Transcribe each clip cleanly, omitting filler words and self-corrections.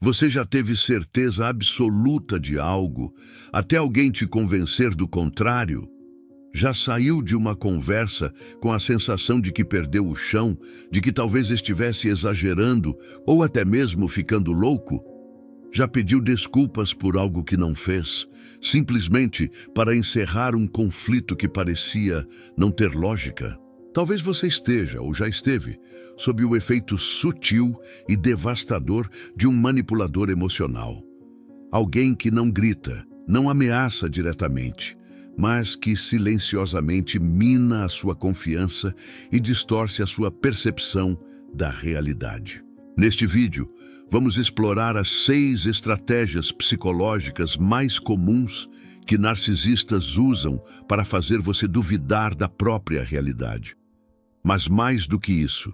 Você já teve certeza absoluta de algo, até alguém te convencer do contrário? Já saiu de uma conversa com a sensação de que perdeu o chão, de que talvez estivesse exagerando ou até mesmo ficando louco? Já pediu desculpas por algo que não fez, simplesmente para encerrar um conflito que parecia não ter lógica? Talvez você esteja, ou já esteve, sob o efeito sutil e devastador de um manipulador emocional. Alguém que não grita, não ameaça diretamente, mas que silenciosamente mina a sua confiança e distorce a sua percepção da realidade. Neste vídeo, vamos explorar as 6 estratégias psicológicas mais comuns que narcisistas usam para fazer você duvidar da própria realidade. Mas mais do que isso,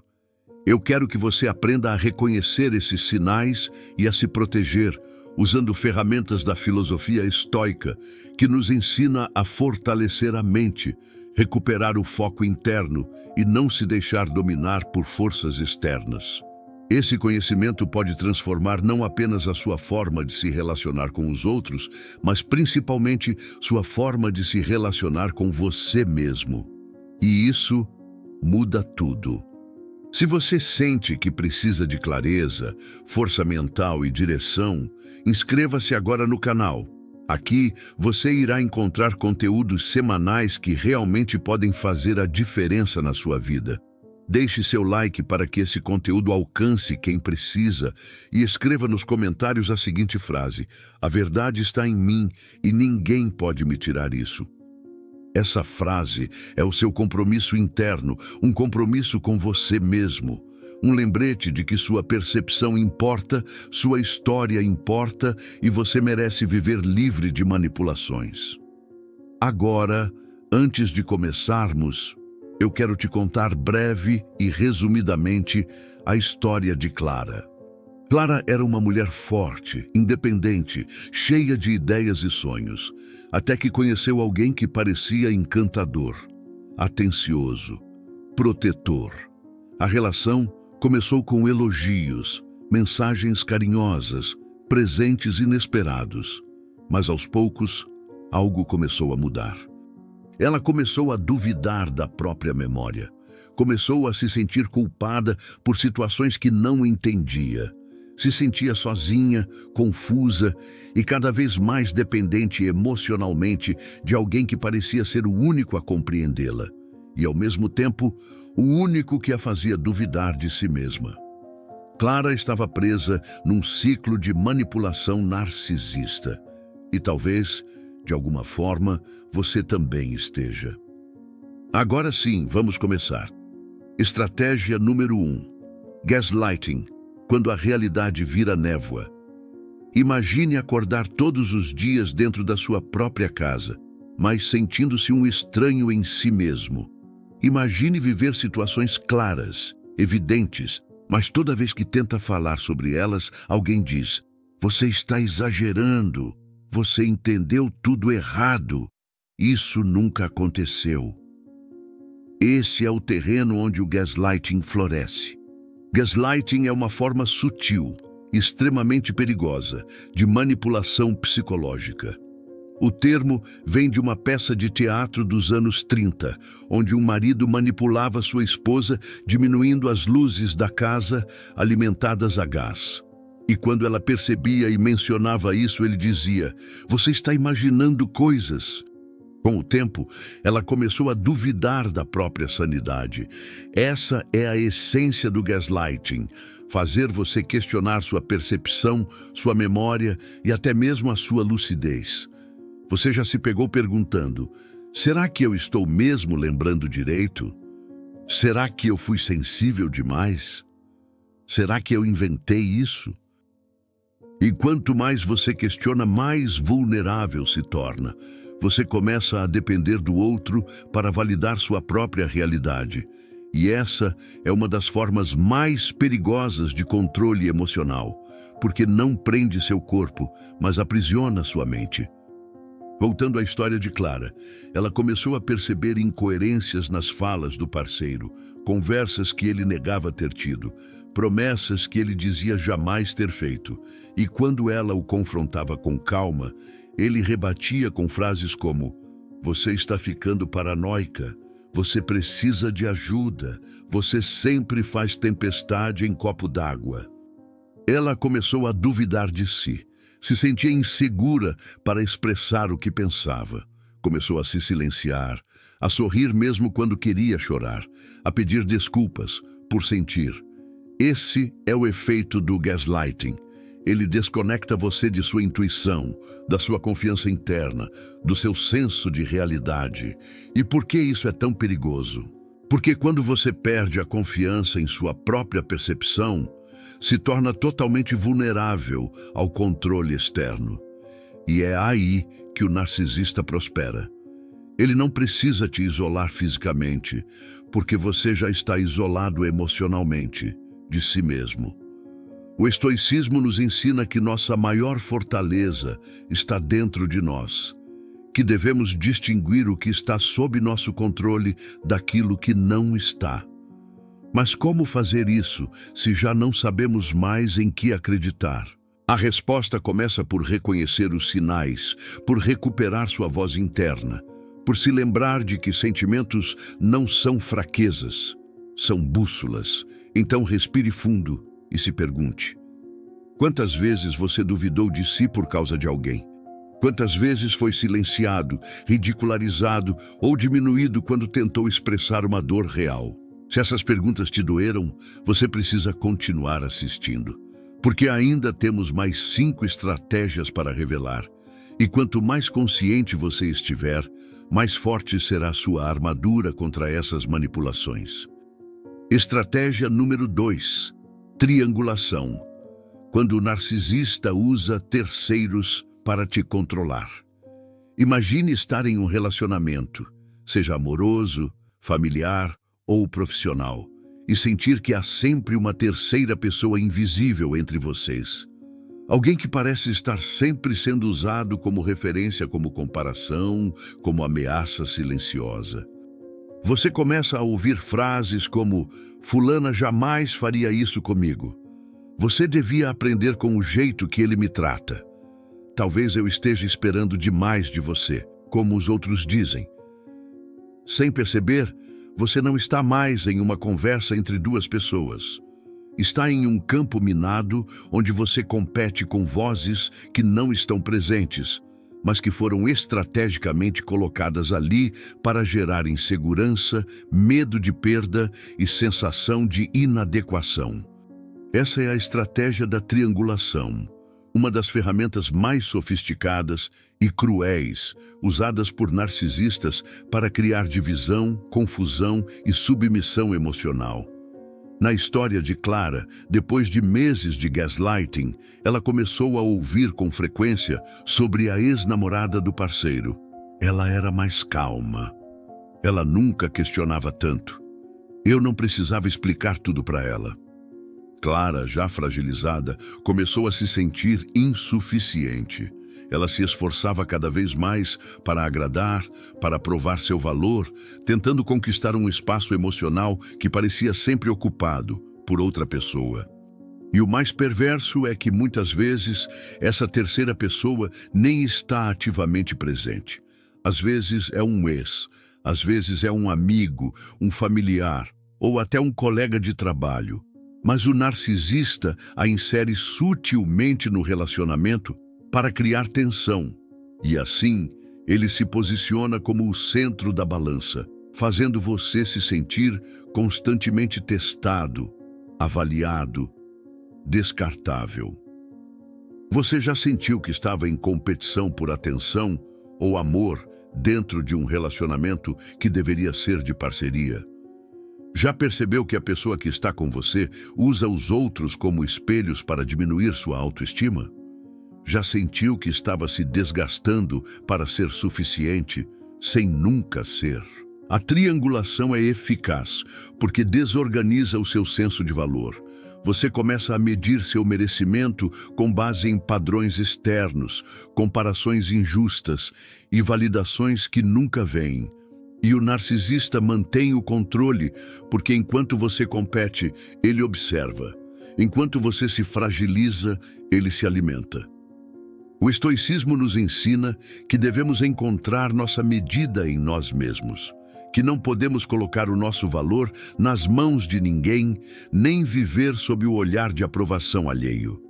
eu quero que você aprenda a reconhecer esses sinais e a se proteger, usando ferramentas da filosofia estoica, que nos ensina a fortalecer a mente, recuperar o foco interno e não se deixar dominar por forças externas. Esse conhecimento pode transformar não apenas a sua forma de se relacionar com os outros, mas principalmente sua forma de se relacionar com você mesmo. E isso muda tudo. Se você sente que precisa de clareza, força mental e direção, inscreva-se agora no canal. Aqui você irá encontrar conteúdos semanais que realmente podem fazer a diferença na sua vida. Deixe seu like para que esse conteúdo alcance quem precisa e escreva nos comentários a seguinte frase: "A verdade está em mim e ninguém pode me tirar isso." Essa frase é o seu compromisso interno, um compromisso com você mesmo. Um lembrete de que sua percepção importa, sua história importa e você merece viver livre de manipulações. Agora, antes de começarmos, eu quero te contar breve e resumidamente a história de Clara. Clara era uma mulher forte, independente, cheia de ideias e sonhos, até que conheceu alguém que parecia encantador, atencioso, protetor. A relação começou com elogios, mensagens carinhosas, presentes inesperados, mas aos poucos, algo começou a mudar. Ela começou a duvidar da própria memória, começou a se sentir culpada por situações que não entendia. Se sentia sozinha, confusa e cada vez mais dependente emocionalmente de alguém que parecia ser o único a compreendê-la e, ao mesmo tempo, o único que a fazia duvidar de si mesma. Clara estava presa num ciclo de manipulação narcisista e talvez, de alguma forma, você também esteja. Agora sim, vamos começar. Estratégia número 1. Gaslighting. Quando a realidade vira névoa. Imagine acordar todos os dias dentro da sua própria casa, mas sentindo-se um estranho em si mesmo. Imagine viver situações claras, evidentes, mas toda vez que tenta falar sobre elas, alguém diz: "Você está exagerando, você entendeu tudo errado, isso nunca aconteceu." Esse é o terreno onde o gaslighting floresce. Gaslighting é uma forma sutil, extremamente perigosa, de manipulação psicológica. O termo vem de uma peça de teatro dos anos 30, onde um marido manipulava sua esposa diminuindo as luzes da casa alimentadas a gás. E quando ela percebia e mencionava isso, ele dizia: "Você está imaginando coisas." Com o tempo, ela começou a duvidar da própria sanidade. Essa é a essência do gaslighting, fazer você questionar sua percepção, sua memória e até mesmo a sua lucidez. Você já se pegou perguntando: será que eu estou mesmo lembrando direito? Será que eu fui sensível demais? Será que eu inventei isso? E quanto mais você questiona, mais vulnerável se torna. Você começa a depender do outro para validar sua própria realidade. E essa é uma das formas mais perigosas de controle emocional, porque não prende seu corpo, mas aprisiona sua mente. Voltando à história de Clara, ela começou a perceber incoerências nas falas do parceiro, conversas que ele negava ter tido, promessas que ele dizia jamais ter feito, e quando ela o confrontava com calma, ele rebatia com frases como: "Você está ficando paranoica, você precisa de ajuda, você sempre faz tempestade em copo d'água." Ela começou a duvidar de si, se sentia insegura para expressar o que pensava. Começou a se silenciar, a sorrir mesmo quando queria chorar, a pedir desculpas por sentir. Esse é o efeito do gaslighting. Ele desconecta você de sua intuição, da sua confiança interna, do seu senso de realidade. E por que isso é tão perigoso? Porque quando você perde a confiança em sua própria percepção, se torna totalmente vulnerável ao controle externo. E é aí que o narcisista prospera. Ele não precisa te isolar fisicamente, porque você já está isolado emocionalmente de si mesmo. O estoicismo nos ensina que nossa maior fortaleza está dentro de nós, que devemos distinguir o que está sob nosso controle daquilo que não está. Mas como fazer isso se já não sabemos mais em que acreditar? A resposta começa por reconhecer os sinais, por recuperar sua voz interna, por se lembrar de que sentimentos não são fraquezas, são bússolas. Então respire fundo e se pergunte: quantas vezes você duvidou de si por causa de alguém? Quantas vezes foi silenciado, ridicularizado ou diminuído quando tentou expressar uma dor real? Se essas perguntas te doeram, você precisa continuar assistindo, porque ainda temos mais 5 estratégias para revelar. E quanto mais consciente você estiver, mais forte será sua armadura contra essas manipulações. Estratégia número 2. Triangulação. Quando o narcisista usa terceiros para te controlar. Imagine estar em um relacionamento, seja amoroso, familiar ou profissional, e sentir que há sempre uma terceira pessoa invisível entre vocês. Alguém que parece estar sempre sendo usado como referência, como comparação, como ameaça silenciosa. Você começa a ouvir frases como: "Fulana jamais faria isso comigo. Você devia aprender com o jeito que ele me trata. Talvez eu esteja esperando demais de você", como os outros dizem. Sem perceber, você não está mais em uma conversa entre 2 pessoas. Está em um campo minado onde você compete com vozes que não estão presentes, mas que foram estrategicamente colocadas ali para gerar insegurança, medo de perda e sensação de inadequação. Essa é a estratégia da triangulação, uma das ferramentas mais sofisticadas e cruéis usadas por narcisistas para criar divisão, confusão e submissão emocional. Na história de Clara, depois de meses de gaslighting, ela começou a ouvir com frequência sobre a ex-namorada do parceiro. Ela era mais calma. Ela nunca questionava tanto. Eu não precisava explicar tudo para ela. Clara, já fragilizada, começou a se sentir insuficiente. Ela se esforçava cada vez mais para agradar, para provar seu valor, tentando conquistar um espaço emocional que parecia sempre ocupado por outra pessoa. E o mais perverso é que muitas vezes essa terceira pessoa nem está ativamente presente. Às vezes é um ex, às vezes é um amigo, um familiar ou até um colega de trabalho. Mas o narcisista a insere sutilmente no relacionamento para criar tensão. E assim, ele se posiciona como o centro da balança, fazendo você se sentir constantemente testado, avaliado, descartável. Você já sentiu que estava em competição por atenção ou amor dentro de um relacionamento que deveria ser de parceria? Já percebeu que a pessoa que está com você usa os outros como espelhos para diminuir sua autoestima? Já sentiu que estava se desgastando para ser suficiente, sem nunca ser? A triangulação é eficaz, porque desorganiza o seu senso de valor. Você começa a medir seu merecimento com base em padrões externos, comparações injustas e validações que nunca vêm. E o narcisista mantém o controle, porque enquanto você compete, ele observa. Enquanto você se fragiliza, ele se alimenta. O estoicismo nos ensina que devemos encontrar nossa medida em nós mesmos, que não podemos colocar o nosso valor nas mãos de ninguém, nem viver sob o olhar de aprovação alheio.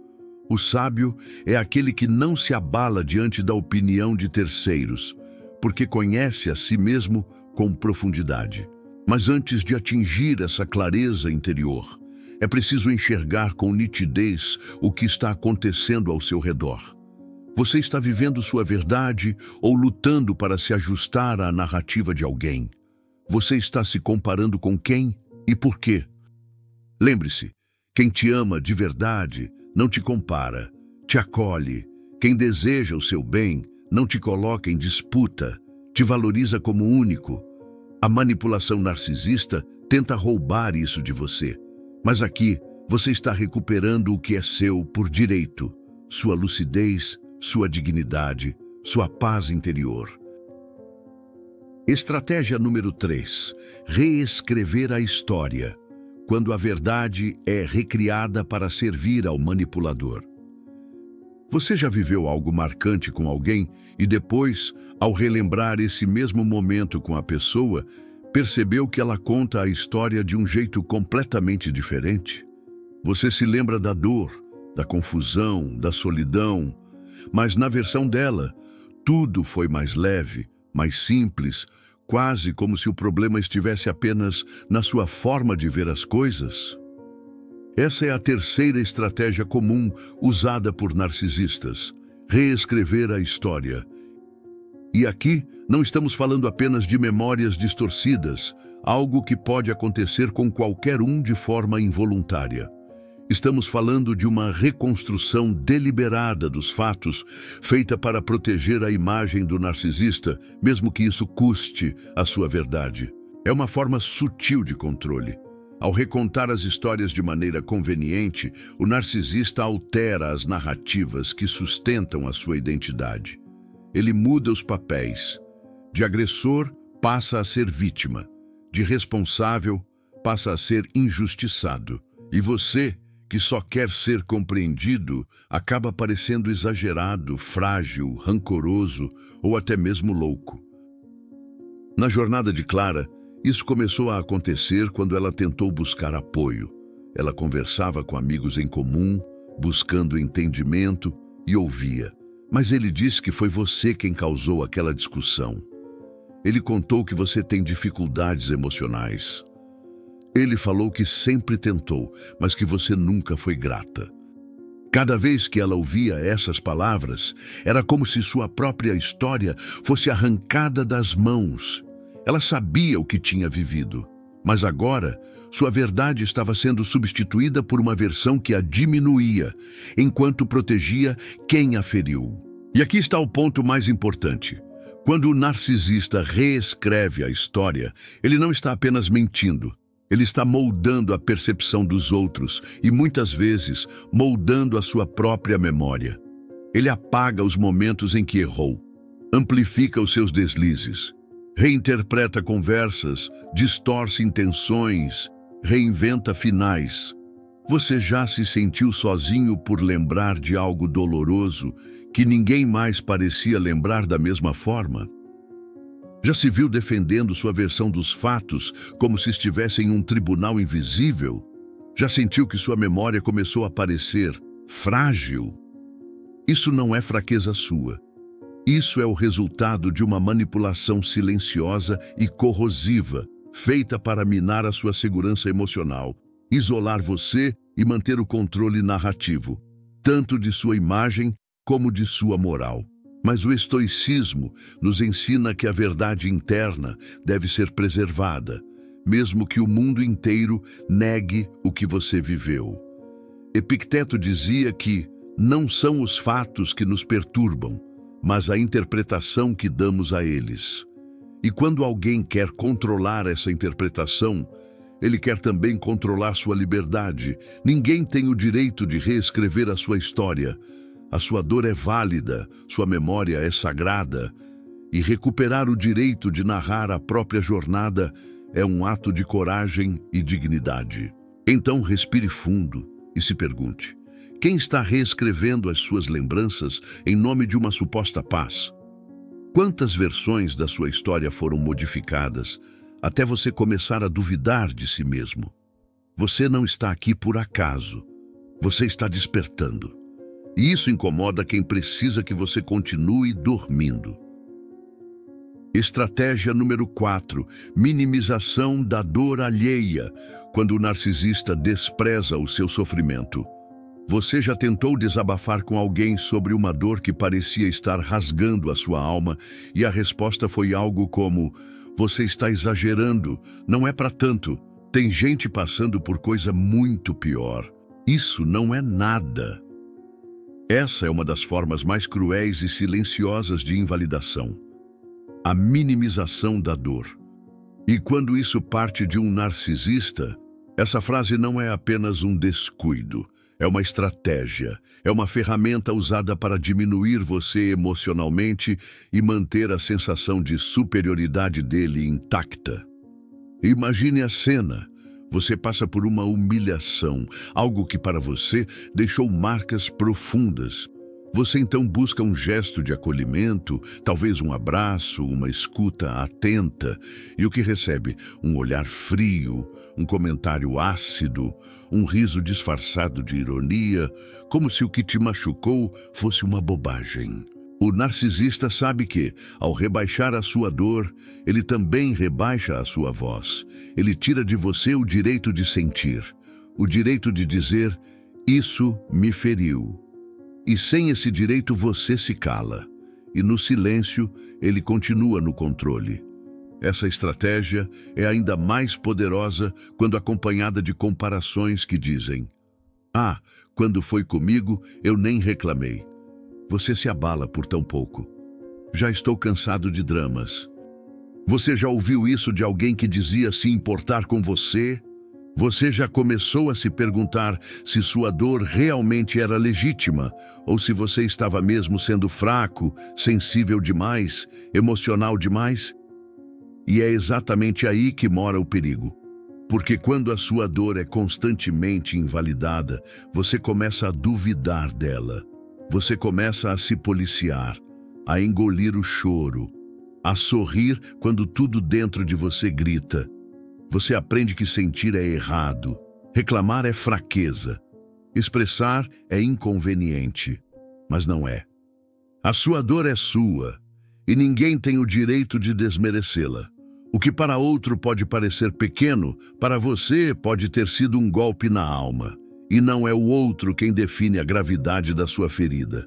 O sábio é aquele que não se abala diante da opinião de terceiros, porque conhece a si mesmo com profundidade. Mas antes de atingir essa clareza interior, é preciso enxergar com nitidez o que está acontecendo ao seu redor. Você está vivendo sua verdade ou lutando para se ajustar à narrativa de alguém? Você está se comparando com quem e por quê? Lembre-se, quem te ama de verdade não te compara, te acolhe. Quem deseja o seu bem não te coloca em disputa, te valoriza como único. A manipulação narcisista tenta roubar isso de você. Mas aqui, você está recuperando o que é seu por direito, sua lucidez, sua dignidade, sua paz interior. Estratégia número 3. Reescrever a história, quando a verdade é recriada para servir ao manipulador. Você já viveu algo marcante com alguém e depois, ao relembrar esse mesmo momento com a pessoa, percebeu que ela conta a história de um jeito completamente diferente? Você se lembra da dor, da confusão, da solidão, mas na versão dela, tudo foi mais leve, mais simples, quase como se o problema estivesse apenas na sua forma de ver as coisas. Essa é a terceira estratégia comum usada por narcisistas: reescrever a história. E aqui não estamos falando apenas de memórias distorcidas, algo que pode acontecer com qualquer um de forma involuntária. Estamos falando de uma reconstrução deliberada dos fatos, feita para proteger a imagem do narcisista, mesmo que isso custe a sua verdade. É uma forma sutil de controle. Ao recontar as histórias de maneira conveniente, o narcisista altera as narrativas que sustentam a sua identidade. Ele muda os papéis. De agressor, passa a ser vítima. De responsável, passa a ser injustiçado. E você, que só quer ser compreendido, acaba parecendo exagerado, frágil, rancoroso ou até mesmo louco. Na jornada de Clara, isso começou a acontecer quando ela tentou buscar apoio. Ela conversava com amigos em comum, buscando entendimento, e ouvia. Mas ele disse que foi você quem causou aquela discussão. Ele contou que você tem dificuldades emocionais. Ele falou que sempre tentou, mas que você nunca foi grata. Cada vez que ela ouvia essas palavras, era como se sua própria história fosse arrancada das mãos. Ela sabia o que tinha vivido, mas agora sua verdade estava sendo substituída por uma versão que a diminuía, enquanto protegia quem a feriu. E aqui está o ponto mais importante. Quando o narcisista reescreve a história, ele não está apenas mentindo. Ele está moldando a percepção dos outros e, muitas vezes, moldando a sua própria memória. Ele apaga os momentos em que errou, amplifica os seus deslizes, reinterpreta conversas, distorce intenções, reinventa finais. Você já se sentiu sozinho por lembrar de algo doloroso que ninguém mais parecia lembrar da mesma forma? Já se viu defendendo sua versão dos fatos como se estivesse em um tribunal invisível? Já sentiu que sua memória começou a parecer frágil? Isso não é fraqueza sua. Isso é o resultado de uma manipulação silenciosa e corrosiva, feita para minar a sua segurança emocional, isolar você e manter o controle narrativo, tanto de sua imagem como de sua moral. Mas o estoicismo nos ensina que a verdade interna deve ser preservada, mesmo que o mundo inteiro negue o que você viveu. Epicteto dizia que não são os fatos que nos perturbam, mas a interpretação que damos a eles. E quando alguém quer controlar essa interpretação, ele quer também controlar sua liberdade. Ninguém tem o direito de reescrever a sua história. A sua dor é válida, sua memória é sagrada, e recuperar o direito de narrar a própria jornada é um ato de coragem e dignidade. Então respire fundo, E se pergunte: quem está reescrevendo as suas lembranças em nome de uma suposta paz? Quantas versões da sua história foram modificadas até você começar a duvidar de si mesmo? Você não está aqui por acaso. Você está despertando. E isso incomoda quem precisa que você continue dormindo. Estratégia número 4. Minimização da dor alheia, quando o narcisista despreza o seu sofrimento. Você já tentou desabafar com alguém sobre uma dor que parecia estar rasgando a sua alma e a resposta foi algo como: você está exagerando, não é para tanto. Tem gente passando por coisa muito pior. Isso não é nada. Essa é uma das formas mais cruéis e silenciosas de invalidação. A minimização da dor. E quando isso parte de um narcisista, essa frase não é apenas um descuido, é uma estratégia, é uma ferramenta usada para diminuir você emocionalmente e manter a sensação de superioridade dele intacta. Imagine a cena. Você passa por uma humilhação, algo que para você deixou marcas profundas. Você então busca um gesto de acolhimento, talvez um abraço, uma escuta atenta, e o que recebe? Um olhar frio, um comentário ácido, um riso disfarçado de ironia, como se o que te machucou fosse uma bobagem. O narcisista sabe que, ao rebaixar a sua dor, ele também rebaixa a sua voz. Ele tira de você o direito de sentir, o direito de dizer: isso me feriu. E sem esse direito você se cala. E no silêncio, ele continua no controle. Essa estratégia é ainda mais poderosa quando acompanhada de comparações que dizem: ah, quando foi comigo, eu nem reclamei. Você se abala por tão pouco. Já estou cansado de dramas. Você já ouviu isso de alguém que dizia se importar com você? Você já começou a se perguntar se sua dor realmente era legítima ou se você estava mesmo sendo fraco, sensível demais, emocional demais? E é exatamente aí que mora o perigo. Porque quando a sua dor é constantemente invalidada, você começa a duvidar dela. Você começa a se policiar, a engolir o choro, a sorrir quando tudo dentro de você grita. Você aprende que sentir é errado, reclamar é fraqueza, expressar é inconveniente, mas não é. A sua dor é sua e ninguém tem o direito de desmerecê-la. O que para outro pode parecer pequeno, para você pode ter sido um golpe na alma. E não é o outro quem define a gravidade da sua ferida.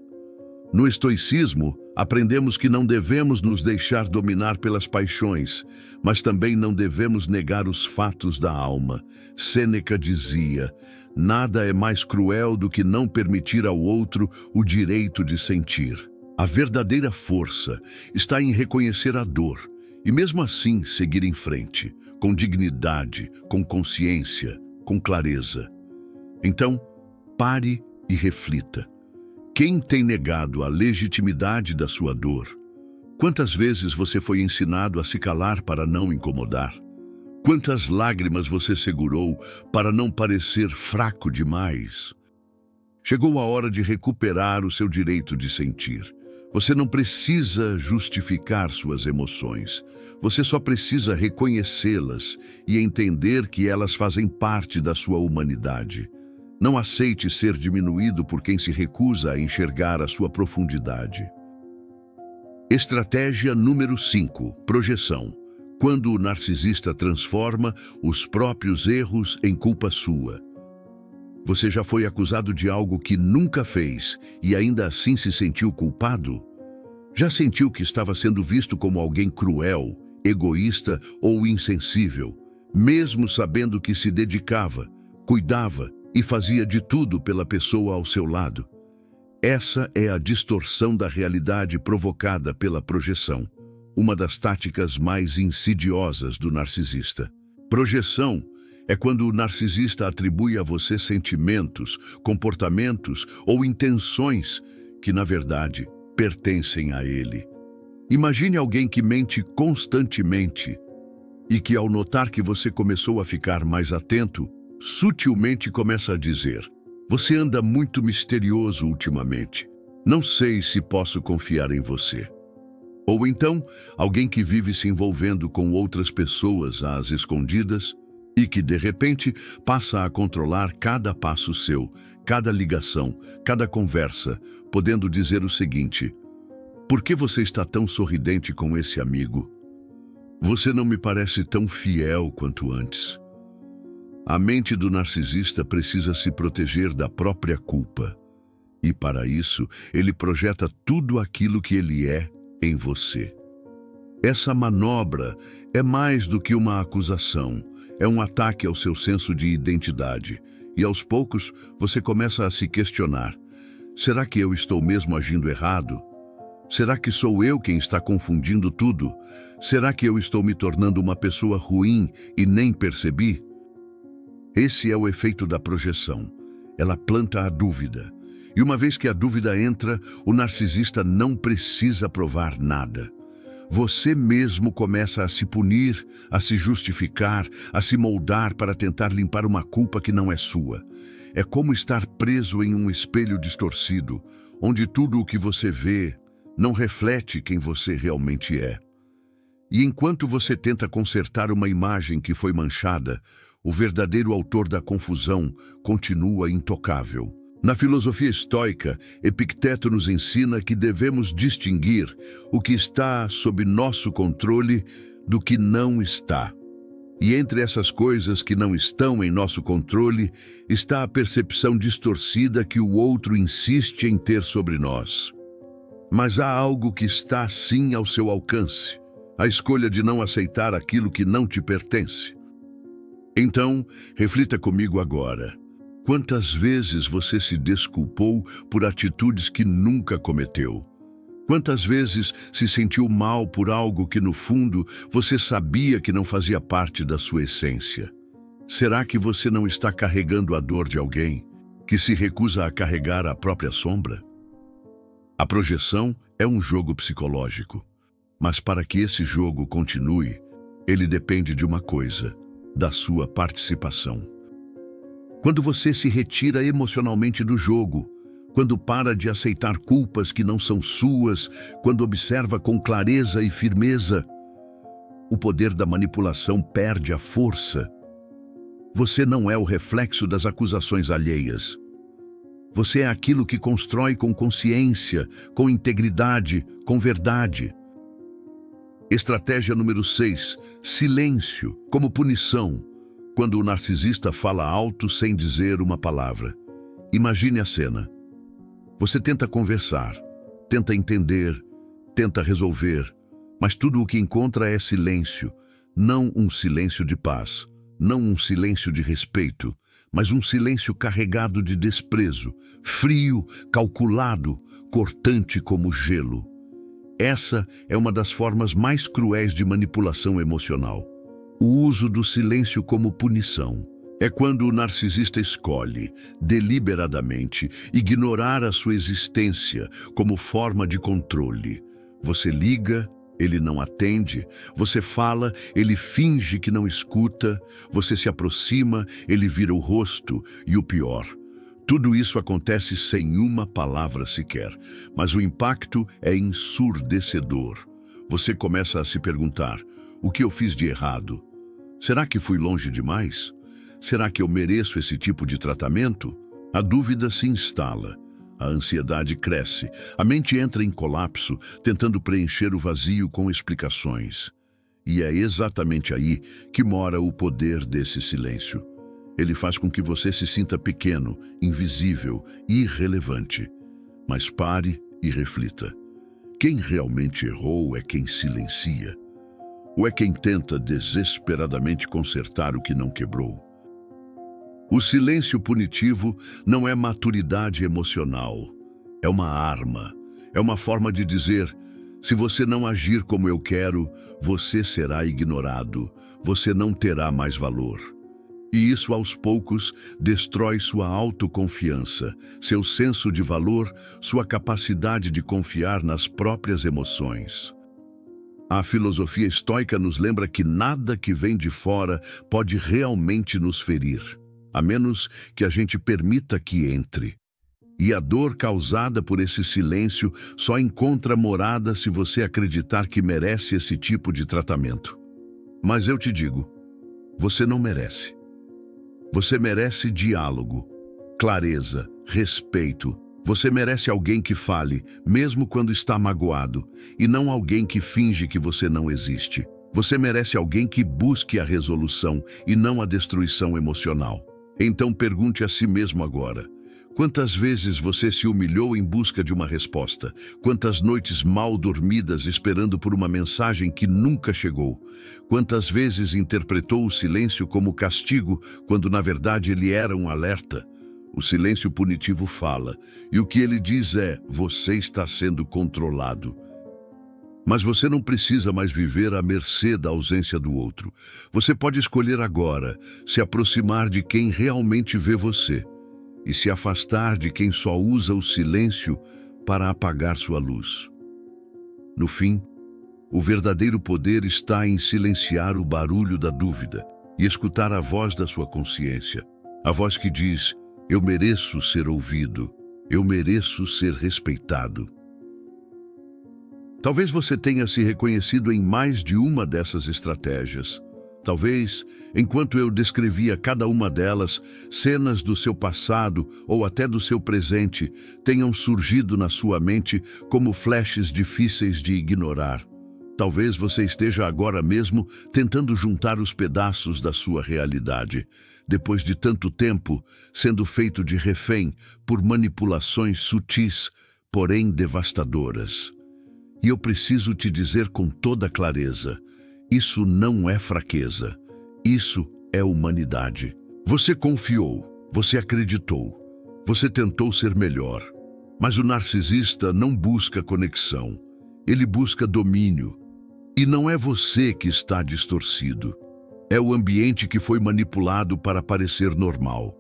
No estoicismo, aprendemos que não devemos nos deixar dominar pelas paixões, mas também não devemos negar os fatos da alma. Sêneca dizia: nada é mais cruel do que não permitir ao outro o direito de sentir. A verdadeira força está em reconhecer a dor e mesmo assim seguir em frente, com dignidade, com consciência, com clareza. Então, pare e reflita. Quem tem negado a legitimidade da sua dor? Quantas vezes você foi ensinado a se calar para não incomodar? Quantas lágrimas você segurou para não parecer fraco demais? Chegou a hora de recuperar o seu direito de sentir. Você não precisa justificar suas emoções. Você só precisa reconhecê-las e entender que elas fazem parte da sua humanidade. Não aceite ser diminuído por quem se recusa a enxergar a sua profundidade. Estratégia número 5. Projeção. Quando o narcisista transforma os próprios erros em culpa sua. Você já foi acusado de algo que nunca fez e ainda assim se sentiu culpado? Já sentiu que estava sendo visto como alguém cruel, egoísta ou insensível, mesmo sabendo que se dedicava, cuidava e fazia de tudo pela pessoa ao seu lado? Essa é a distorção da realidade provocada pela projeção, uma das táticas mais insidiosas do narcisista. Projeção é quando o narcisista atribui a você sentimentos, comportamentos ou intenções que, na verdade, pertencem a ele. Imagine alguém que mente constantemente e que, ao notar que você começou a ficar mais atento, sutilmente começa a dizer: Você anda muito misterioso ultimamente. Não sei se posso confiar em você. Ou então, alguém que vive se envolvendo com outras pessoas às escondidas e que, de repente, passa a controlar cada passo seu, cada ligação, cada conversa, podendo dizer o seguinte: por que você está tão sorridente com esse amigo? Você não me parece tão fiel quanto antes. A mente do narcisista precisa se proteger da própria culpa. E, para isso, ele projeta tudo aquilo que ele é em você. Essa manobra é mais do que uma acusação, é um ataque ao seu senso de identidade. E aos poucos você começa a se questionar: será que eu estou mesmo agindo errado? Será que sou eu quem está confundindo tudo? Será que eu estou me tornando uma pessoa ruim e nem percebi? Esse é o efeito da projeção. Ela planta a dúvida. E uma vez que a dúvida entra, o narcisista não precisa provar nada. Você mesmo começa a se punir, a se justificar, a se moldar para tentar limpar uma culpa que não é sua. É como estar preso em um espelho distorcido, onde tudo o que você vê não reflete quem você realmente é. E enquanto você tenta consertar uma imagem que foi manchada, o verdadeiro autor da confusão continua intocável. Na filosofia estoica, Epicteto nos ensina que devemos distinguir o que está sob nosso controle do que não está. E entre essas coisas que não estão em nosso controle está a percepção distorcida que o outro insiste em ter sobre nós. Mas há algo que está sim ao seu alcance: a escolha de não aceitar aquilo que não te pertence. Então, reflita comigo agora. Quantas vezes você se desculpou por atitudes que nunca cometeu? Quantas vezes se sentiu mal por algo que, no fundo, você sabia que não fazia parte da sua essência? Será que você não está carregando a dor de alguém que se recusa a carregar a própria sombra? A projeção é um jogo psicológico, mas para que esse jogo continue, ele depende de uma coisa: da sua participação. Quando você se retira emocionalmente do jogo, quando para de aceitar culpas que não são suas, quando observa com clareza e firmeza, o poder da manipulação perde a força. Você não é o reflexo das acusações alheias. Você é aquilo que constrói com consciência, com integridade, com verdade. Estratégia número 6. Silêncio como punição. Quando o narcisista fala alto sem dizer uma palavra. Imagine a cena. Você tenta conversar, tenta entender, tenta resolver, mas tudo o que encontra é silêncio. Não um silêncio de paz, não um silêncio de respeito, mas um silêncio carregado de desprezo, frio, calculado, cortante como gelo. Essa é uma das formas mais cruéis de manipulação emocional. O uso do silêncio como punição. É quando o narcisista escolhe, deliberadamente, ignorar a sua existência como forma de controle. Você liga, ele não atende. Você fala, ele finge que não escuta. Você se aproxima, ele vira o rosto. E o pior, tudo isso acontece sem uma palavra sequer. Mas o impacto é ensurdecedor. Você começa a se perguntar: o que eu fiz de errado? Será que fui longe demais? Será que eu mereço esse tipo de tratamento? A dúvida se instala, a ansiedade cresce, a mente entra em colapso, tentando preencher o vazio com explicações. E é exatamente aí que mora o poder desse silêncio. Ele faz com que você se sinta pequeno, invisível, irrelevante. Mas pare e reflita. Quem realmente errou é quem silencia. Ou é quem tenta desesperadamente consertar o que não quebrou? O silêncio punitivo não é maturidade emocional. É uma arma. É uma forma de dizer: se você não agir como eu quero, você será ignorado. Você não terá mais valor. E isso, aos poucos, destrói sua autoconfiança, seu senso de valor, sua capacidade de confiar nas próprias emoções. A filosofia estoica nos lembra que nada que vem de fora pode realmente nos ferir. a menos que a gente permita que entre. E a dor causada por esse silêncio só encontra morada se você acreditar que merece esse tipo de tratamento. Mas eu te digo, você não merece. Você merece diálogo, clareza, respeito. Você merece alguém que fale, mesmo quando está magoado, e não alguém que finge que você não existe. Você merece alguém que busque a resolução e não a destruição emocional. Então pergunte a si mesmo agora: quantas vezes você se humilhou em busca de uma resposta? Quantas noites mal dormidas esperando por uma mensagem que nunca chegou? Quantas vezes interpretou o silêncio como castigo, quando na verdade ele era um alerta? O silêncio punitivo fala, e o que ele diz é: você está sendo controlado. Mas você não precisa mais viver à mercê da ausência do outro. Você pode escolher agora se aproximar de quem realmente vê você e se afastar de quem só usa o silêncio para apagar sua luz. No fim, o verdadeiro poder está em silenciar o barulho da dúvida e escutar a voz da sua consciência. A voz que diz: eu mereço ser ouvido, eu mereço ser respeitado. Talvez você tenha se reconhecido em mais de uma dessas estratégias. Talvez, enquanto eu descrevia cada uma delas, cenas do seu passado ou até do seu presente tenham surgido na sua mente como flashes difíceis de ignorar. Talvez você esteja agora mesmo tentando juntar os pedaços da sua realidade, depois de tanto tempo sendo feito de refém por manipulações sutis, porém devastadoras. E eu preciso te dizer com toda clareza: isso não é fraqueza, isso é humanidade. Você confiou, você acreditou, você tentou ser melhor. Mas o narcisista não busca conexão, ele busca domínio. E não é você que está distorcido, é o ambiente que foi manipulado para parecer normal.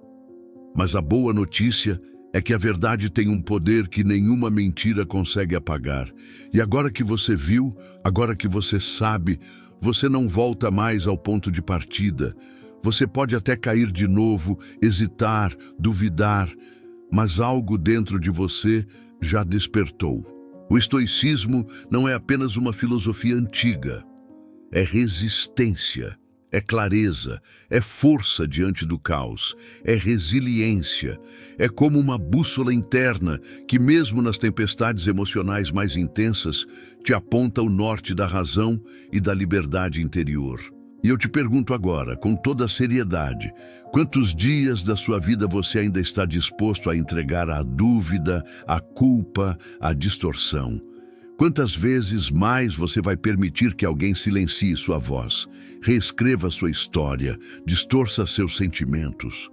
Mas a boa notícia é que a verdade tem um poder que nenhuma mentira consegue apagar. E agora que você viu, agora que você sabe, você não volta mais ao ponto de partida. Você pode até cair de novo, hesitar, duvidar, mas algo dentro de você já despertou. O estoicismo não é apenas uma filosofia antiga. É resistência, é clareza, é força diante do caos, é resiliência. É como uma bússola interna que, mesmo nas tempestades emocionais mais intensas, te aponta o norte da razão e da liberdade interior. E eu te pergunto agora, com toda a seriedade, quantos dias da sua vida você ainda está disposto a entregar à dúvida, à culpa, à distorção? Quantas vezes mais você vai permitir que alguém silencie sua voz, reescreva sua história, distorça seus sentimentos?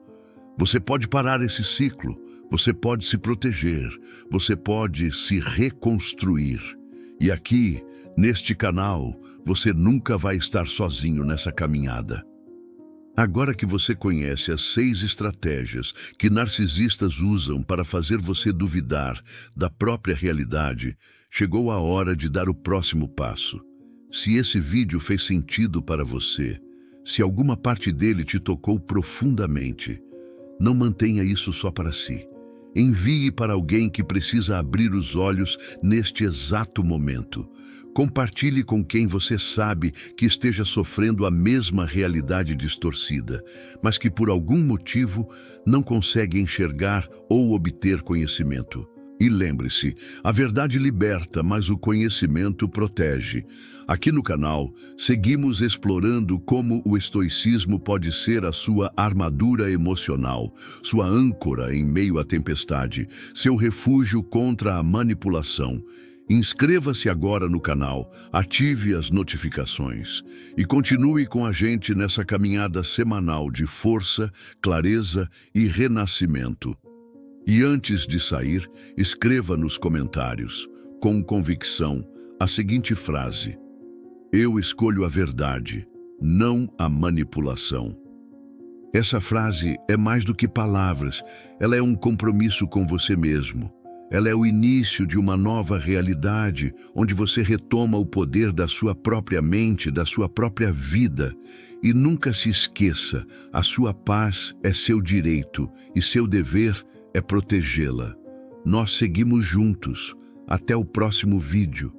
Você pode parar esse ciclo, você pode se proteger, você pode se reconstruir. E aqui, neste canal, você nunca vai estar sozinho nessa caminhada. Agora que você conhece as 6 estratégias que narcisistas usam para fazer você duvidar da própria realidade, chegou a hora de dar o próximo passo. Se esse vídeo fez sentido para você, se alguma parte dele te tocou profundamente, não mantenha isso só para si. Envie para alguém que precisa abrir os olhos neste exato momento. Compartilhe com quem você sabe que esteja sofrendo a mesma realidade distorcida, mas que por algum motivo não consegue enxergar ou obter conhecimento. E lembre-se, a verdade liberta, mas o conhecimento protege. Aqui no canal, seguimos explorando como o estoicismo pode ser a sua armadura emocional, sua âncora em meio à tempestade, seu refúgio contra a manipulação. Inscreva-se agora no canal, ative as notificações e continue com a gente nessa caminhada semanal de força, clareza e renascimento. E antes de sair, escreva nos comentários, com convicção, a seguinte frase: eu escolho a verdade, não a manipulação. Essa frase é mais do que palavras, ela é um compromisso com você mesmo. Ela é o início de uma nova realidade, onde você retoma o poder da sua própria mente, da sua própria vida. E nunca se esqueça, a sua paz é seu direito e seu dever é protegê-la. Nós seguimos juntos. Até o próximo vídeo.